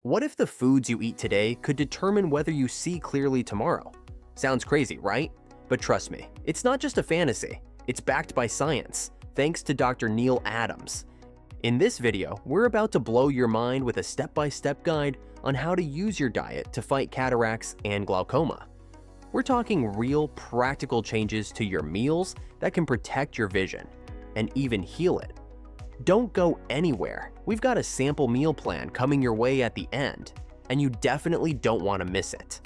What if the foods you eat today could determine whether you see clearly tomorrow? Sounds crazy, right? But trust me, it's not just a fantasy. It's backed by science, thanks to Dr. Neal Adams. In this video, we're about to blow your mind with a step-by-step guide on how to use your diet to fight cataracts and glaucoma. We're talking real, practical changes to your meals that can protect your vision and even heal it. Don't go anywhere. We've got a sample meal plan coming your way at the end, and you definitely don't want to miss it.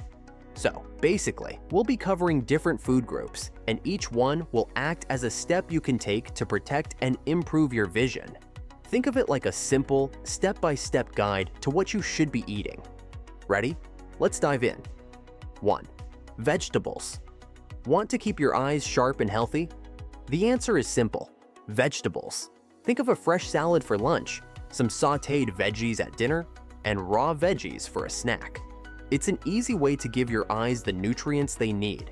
So, basically, we'll be covering different food groups, and each one will act as a step you can take to protect and improve your vision. Think of it like a simple, step-by-step guide to what you should be eating. Ready? Let's dive in. 1. Vegetables. Want to keep your eyes sharp and healthy? The answer is simple: vegetables. Think of a fresh salad for lunch, some sautéed veggies at dinner, and raw veggies for a snack. It's an easy way to give your eyes the nutrients they need.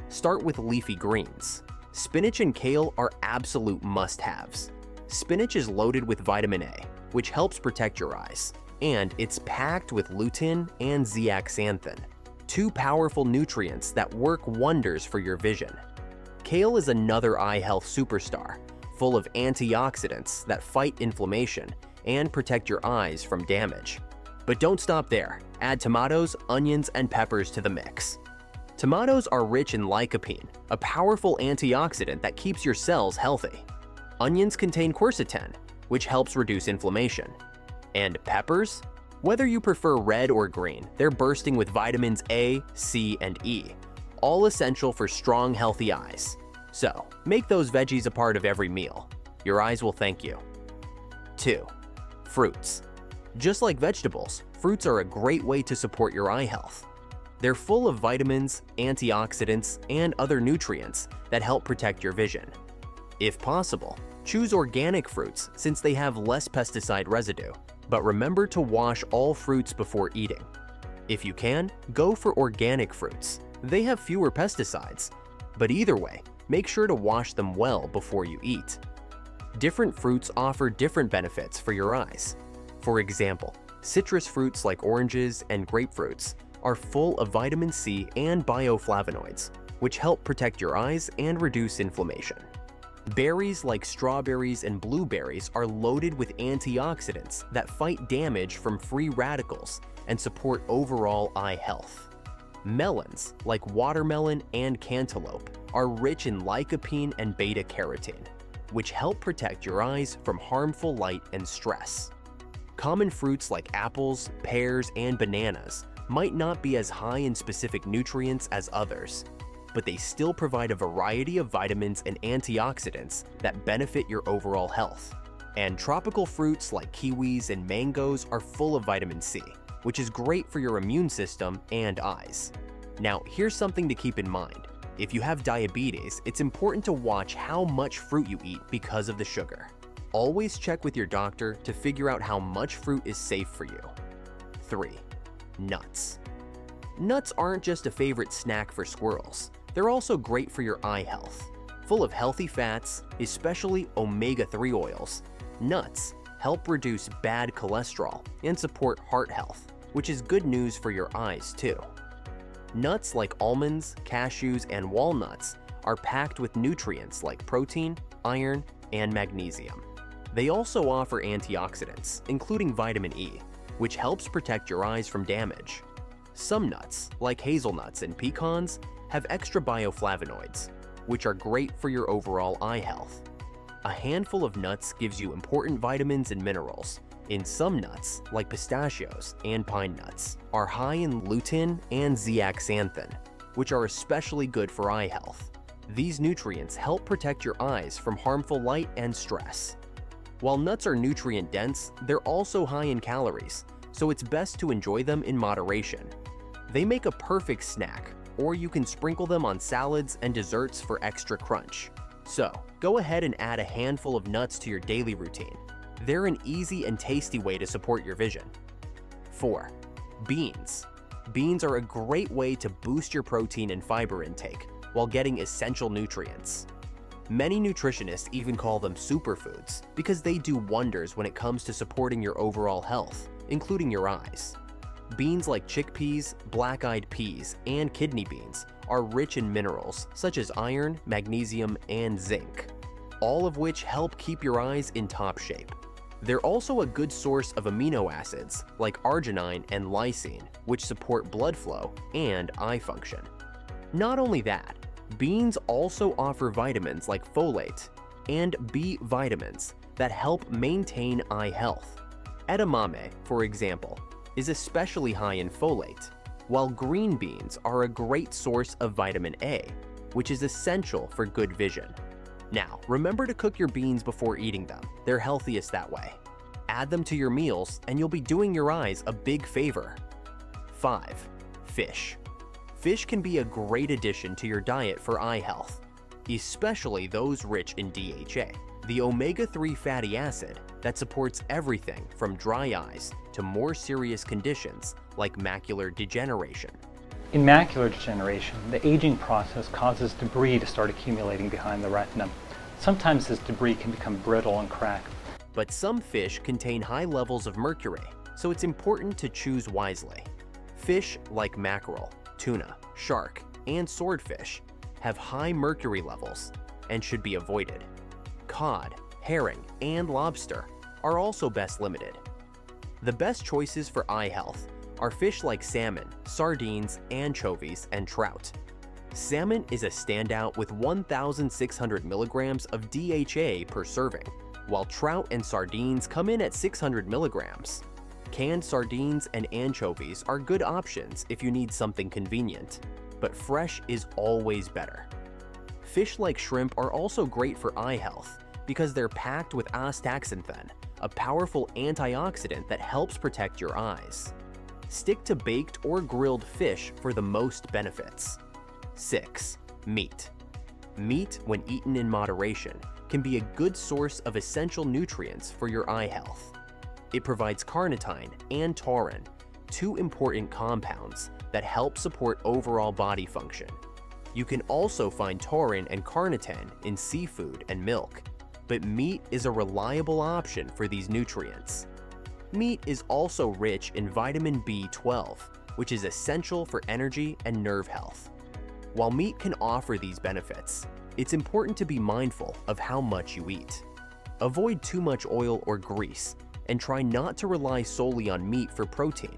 Start with leafy greens. Spinach and kale are absolute must-haves. Spinach is loaded with vitamin A, which helps protect your eyes, and it's packed with lutein and zeaxanthin, two powerful nutrients that work wonders for your vision. Kale is another eye health superstar, full of antioxidants that fight inflammation and protect your eyes from damage. But don't stop there. Add tomatoes, onions, and peppers to the mix. Tomatoes are rich in lycopene, a powerful antioxidant that keeps your cells healthy. Onions contain quercetin, which helps reduce inflammation. And peppers? Whether you prefer red or green, they're bursting with vitamins A, C, and E, all essential for strong, healthy eyes. So, make those veggies a part of every meal. Your eyes will thank you. 2. Fruits. Just like vegetables, fruits are a great way to support your eye health. They're full of vitamins, antioxidants, and other nutrients that help protect your vision. If possible, choose organic fruits since they have less pesticide residue, but remember to wash all fruits before eating. If you can, go for organic fruits. They have fewer pesticides, but either way, make sure to wash them well before you eat. Different fruits offer different benefits for your eyes. For example, citrus fruits like oranges and grapefruits are full of vitamin C and bioflavonoids, which help protect your eyes and reduce inflammation. Berries like strawberries and blueberries are loaded with antioxidants that fight damage from free radicals and support overall eye health. Melons, like watermelon and cantaloupe, are rich in lycopene and beta-carotene, which help protect your eyes from harmful light and stress. Common fruits like apples, pears, and bananas might not be as high in specific nutrients as others, but they still provide a variety of vitamins and antioxidants that benefit your overall health. And tropical fruits like kiwis and mangoes are full of vitamin C, which is great for your immune system and eyes. Now, here's something to keep in mind. If you have diabetes, it's important to watch how much fruit you eat because of the sugar. Always check with your doctor to figure out how much fruit is safe for you. 3. Nuts. Nuts aren't just a favorite snack for squirrels. They're also great for your eye health. Full of healthy fats, especially omega-3 oils, nuts help reduce bad cholesterol and support heart health, which is good news for your eyes too. Nuts like almonds, cashews, and walnuts are packed with nutrients like protein, iron, and magnesium. They also offer antioxidants, including vitamin E, which helps protect your eyes from damage. Some nuts, like hazelnuts and pecans, have extra bioflavonoids, which are great for your overall eye health. A handful of nuts gives you important vitamins and minerals. In some nuts, like pistachios and pine nuts, are high in lutein and zeaxanthin, which are especially good for eye health. These nutrients help protect your eyes from harmful light and stress. While nuts are nutrient-dense, they're also high in calories, so it's best to enjoy them in moderation. They make a perfect snack, or you can sprinkle them on salads and desserts for extra crunch. So, go ahead and add a handful of nuts to your daily routine. They're an easy and tasty way to support your vision. 4. Beans. Beans are a great way to boost your protein and fiber intake while getting essential nutrients. Many nutritionists even call them superfoods because they do wonders when it comes to supporting your overall health, including your eyes. Beans like chickpeas, black-eyed peas, and kidney beans are rich in minerals such as iron, magnesium, and zinc, all of which help keep your eyes in top shape. They're also a good source of amino acids like arginine and lysine, which support blood flow and eye function. Not only that, beans also offer vitamins like folate and B vitamins that help maintain eye health. Edamame, for example, is especially high in folate, while green beans are a great source of vitamin A, which is essential for good vision. Now, remember to cook your beans before eating them. They're healthiest that way. Add them to your meals and you'll be doing your eyes a big favor. 5. Fish. Fish can be a great addition to your diet for eye health, especially those rich in DHA, the omega-3 fatty acid that supports everything from dry eyes to more serious conditions like macular degeneration. In macular degeneration, the aging process causes debris to start accumulating behind the retina. Sometimes this debris can become brittle and crack. But some fish contain high levels of mercury, so it's important to choose wisely. Fish like mackerel, tuna, shark, and swordfish have high mercury levels and should be avoided. Cod, herring, and lobster are also best limited. The best choices for eye health are fish like salmon, sardines, anchovies, and trout. Salmon is a standout with 1,600 milligrams of DHA per serving, while trout and sardines come in at 600 milligrams. Canned sardines and anchovies are good options if you need something convenient, but fresh is always better. Fish like shrimp are also great for eye health because they're packed with astaxanthin, a powerful antioxidant that helps protect your eyes. Stick to baked or grilled fish for the most benefits. 6. Meat. Meat, when eaten in moderation, can be a good source of essential nutrients for your eye health. It provides carnitine and taurine, two important compounds that help support overall body function. You can also find taurine and carnitine in seafood and milk, but meat is a reliable option for these nutrients. Meat is also rich in vitamin B12, which is essential for energy and nerve health. While meat can offer these benefits, it's important to be mindful of how much you eat. Avoid too much oil or grease, and try not to rely solely on meat for protein.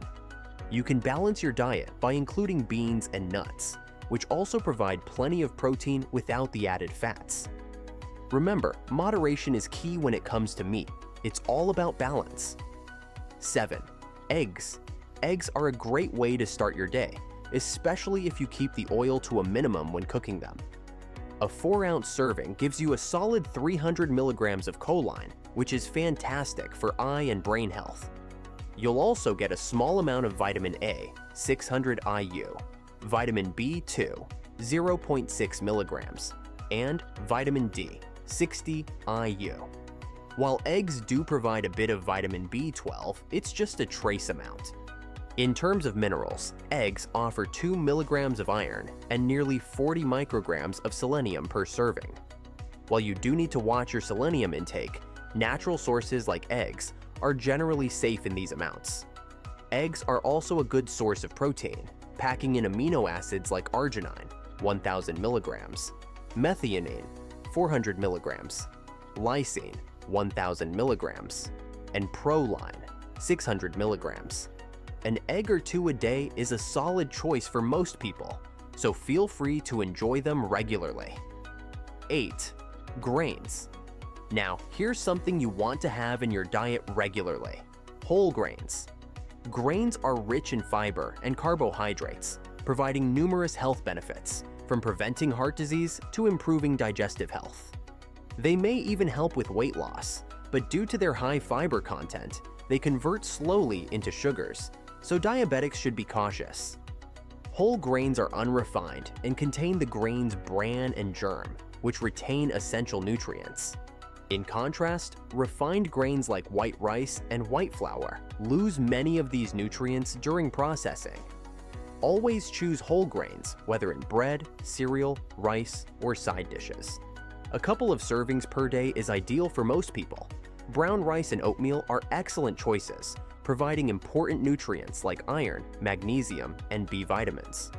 You can balance your diet by including beans and nuts, which also provide plenty of protein without the added fats. Remember, moderation is key when it comes to meat. It's all about balance. 7. Eggs. Eggs are a great way to start your day, especially if you keep the oil to a minimum when cooking them. A 4-ounce serving gives you a solid 300 milligrams of choline, which is fantastic for eye and brain health. You'll also get a small amount of vitamin A, 600 IU, vitamin B2, 0.6 milligrams, and vitamin D, 60 IU. While eggs do provide a bit of vitamin B12, it's just a trace amount. In terms of minerals, eggs offer 2 milligrams of iron and nearly 40 micrograms of selenium per serving. While you do need to watch your selenium intake, natural sources like eggs are generally safe in these amounts. Eggs are also a good source of protein, packing in amino acids like arginine, 1,000 milligrams, methionine, 400 milligrams, lysine, 1,000 milligrams, and proline, 600 milligrams. An egg or two a day is a solid choice for most people, so feel free to enjoy them regularly. 8. Grains. Now, here's something you want to have in your diet regularly: whole grains. Grains are rich in fiber and carbohydrates, providing numerous health benefits, from preventing heart disease to improving digestive health. They may even help with weight loss, but due to their high fiber content, they convert slowly into sugars, so diabetics should be cautious. Whole grains are unrefined and contain the grain's bran and germ, which retain essential nutrients. In contrast, refined grains like white rice and white flour lose many of these nutrients during processing. Always choose whole grains, whether in bread, cereal, rice, or side dishes. A couple of servings per day is ideal for most people, Brown rice and oatmeal are excellent choices, providing important nutrients like iron, magnesium, and B vitamins.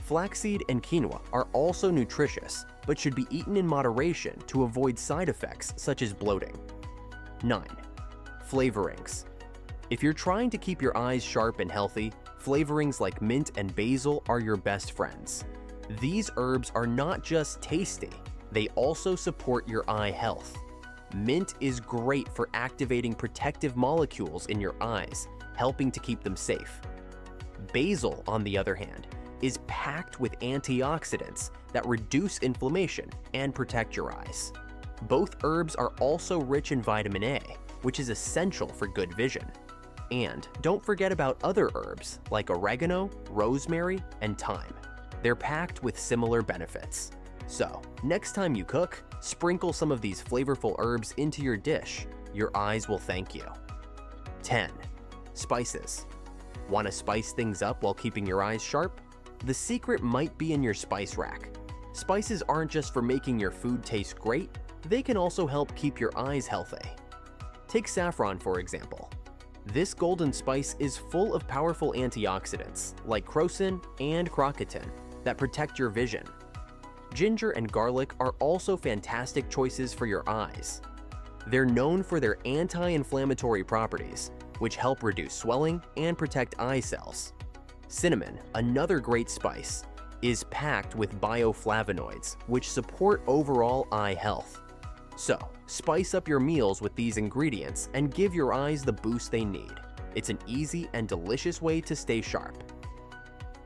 Flaxseed and quinoa are also nutritious, but should be eaten in moderation to avoid side effects such as bloating. 9. Flavorings. If you're trying to keep your eyes sharp and healthy, flavorings like mint and basil are your best friends. These herbs are not just tasty, they also support your eye health. Mint is great for activating protective molecules in your eyes, helping to keep them safe. Basil, on the other hand, is packed with antioxidants that reduce inflammation and protect your eyes. Both herbs are also rich in vitamin A, which is essential for good vision. And don't forget about other herbs like oregano, rosemary, and thyme. They're packed with similar benefits. So, next time you cook, sprinkle some of these flavorful herbs into your dish. Your eyes will thank you. 10. Spices. Want to spice things up while keeping your eyes sharp? The secret might be in your spice rack. Spices aren't just for making your food taste great, they can also help keep your eyes healthy. Take saffron, for example. This golden spice is full of powerful antioxidants like crocin and crocatin that protect your vision. Ginger and garlic are also fantastic choices for your eyes. They're known for their anti-inflammatory properties, which help reduce swelling and protect eye cells. Cinnamon, another great spice, is packed with bioflavonoids, which support overall eye health. So, spice up your meals with these ingredients and give your eyes the boost they need. It's an easy and delicious way to stay sharp.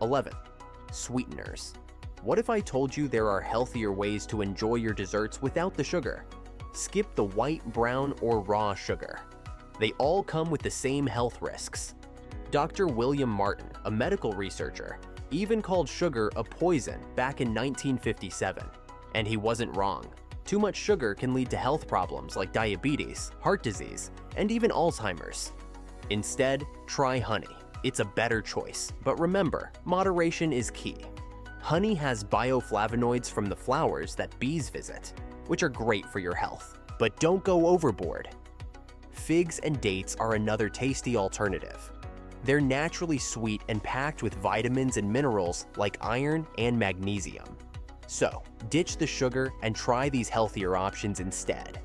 11. Sweeteners. What if I told you there are healthier ways to enjoy your desserts without the sugar? Skip the white, brown, or raw sugar. They all come with the same health risks. Dr. William Martin, a medical researcher, even called sugar a poison back in 1957. And he wasn't wrong. Too much sugar can lead to health problems like diabetes, heart disease, and even Alzheimer's. Instead, try honey. It's a better choice, but remember, moderation is key. Honey has bioflavonoids from the flowers that bees visit, which are great for your health. But don't go overboard. Figs and dates are another tasty alternative. They're naturally sweet and packed with vitamins and minerals like iron and magnesium. So, ditch the sugar and try these healthier options instead.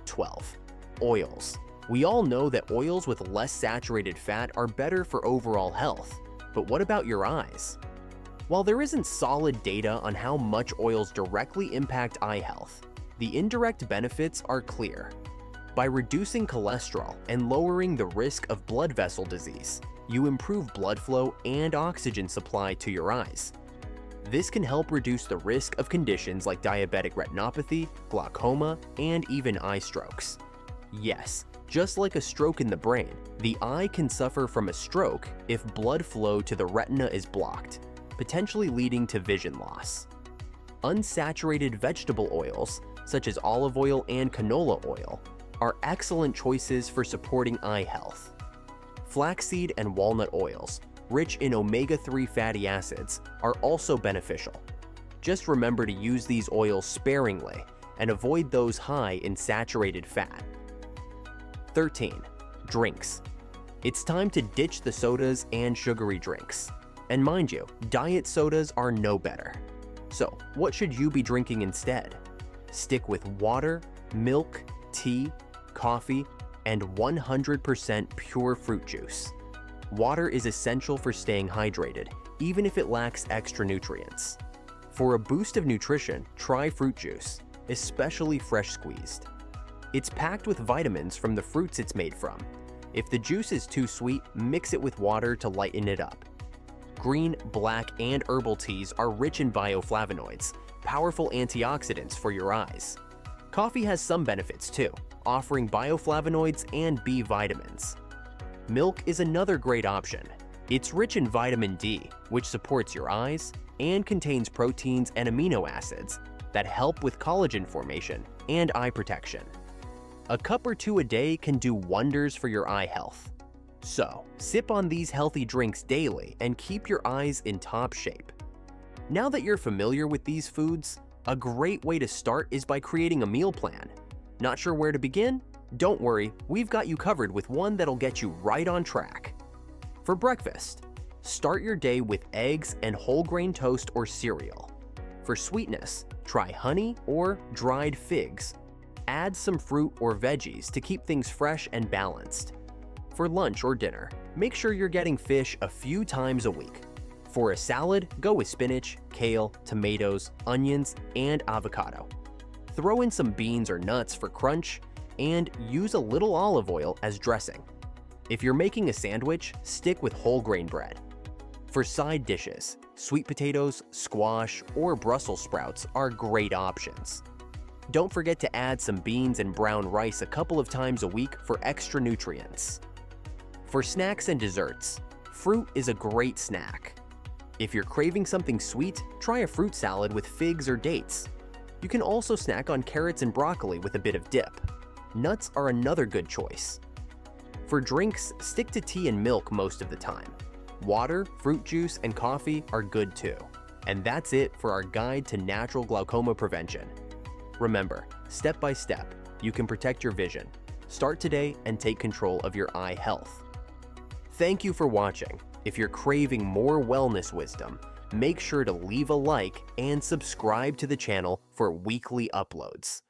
12. Oils. We all know that oils with less saturated fat are better for overall health, but what about your eyes? While there isn't solid data on how much oils directly impact eye health, the indirect benefits are clear. By reducing cholesterol and lowering the risk of blood vessel disease, you improve blood flow and oxygen supply to your eyes. This can help reduce the risk of conditions like diabetic retinopathy, glaucoma, and even eye strokes. Yes, just like a stroke in the brain, the eye can suffer from a stroke if blood flow to the retina is blocked, potentially leading to vision loss. Unsaturated vegetable oils, such as olive oil and canola oil, are excellent choices for supporting eye health. Flaxseed and walnut oils, rich in omega-3 fatty acids, are also beneficial. Just remember to use these oils sparingly and avoid those high in saturated fat. 13. Drinks. It's time to ditch the sodas and sugary drinks. And mind you, diet sodas are no better. So, what should you be drinking instead? Stick with water, milk, tea, coffee, and 100% pure fruit juice. Water is essential for staying hydrated, even if it lacks extra nutrients. For a boost of nutrition, try fruit juice, especially fresh squeezed. It's packed with vitamins from the fruits it's made from. If the juice is too sweet, mix it with water to lighten it up. Green, black, and herbal teas are rich in bioflavonoids, powerful antioxidants for your eyes. Coffee has some benefits too, offering bioflavonoids and B vitamins. Milk is another great option. It's rich in vitamin D, which supports your eyes, and contains proteins and amino acids that help with collagen formation and eye protection. A cup or two a day can do wonders for your eye health. So, sip on these healthy drinks daily and keep your eyes in top shape. Now that you're familiar with these foods, a great way to start is by creating a meal plan. Not sure where to begin? Don't worry, we've got you covered with one that'll get you right on track. For breakfast, start your day with eggs and whole grain toast or cereal. For sweetness, try honey or dried figs. Add some fruit or veggies to keep things fresh and balanced. For lunch or dinner, make sure you're getting fish a few times a week. For a salad, go with spinach, kale, tomatoes, onions, and avocado. Throw in some beans or nuts for crunch, and use a little olive oil as dressing. If you're making a sandwich, stick with whole grain bread. For side dishes, sweet potatoes, squash, or Brussels sprouts are great options. Don't forget to add some beans and brown rice a couple of times a week for extra nutrients. For snacks and desserts, fruit is a great snack. If you're craving something sweet, try a fruit salad with figs or dates. You can also snack on carrots and broccoli with a bit of dip. Nuts are another good choice. For drinks, stick to tea and milk most of the time. Water, fruit juice, and coffee are good too. And that's it for our guide to natural glaucoma prevention. Remember, step by step, you can protect your vision. Start today and take control of your eye health. Thank you for watching. If you're craving more wellness wisdom, make sure to leave a like and subscribe to the channel for weekly uploads.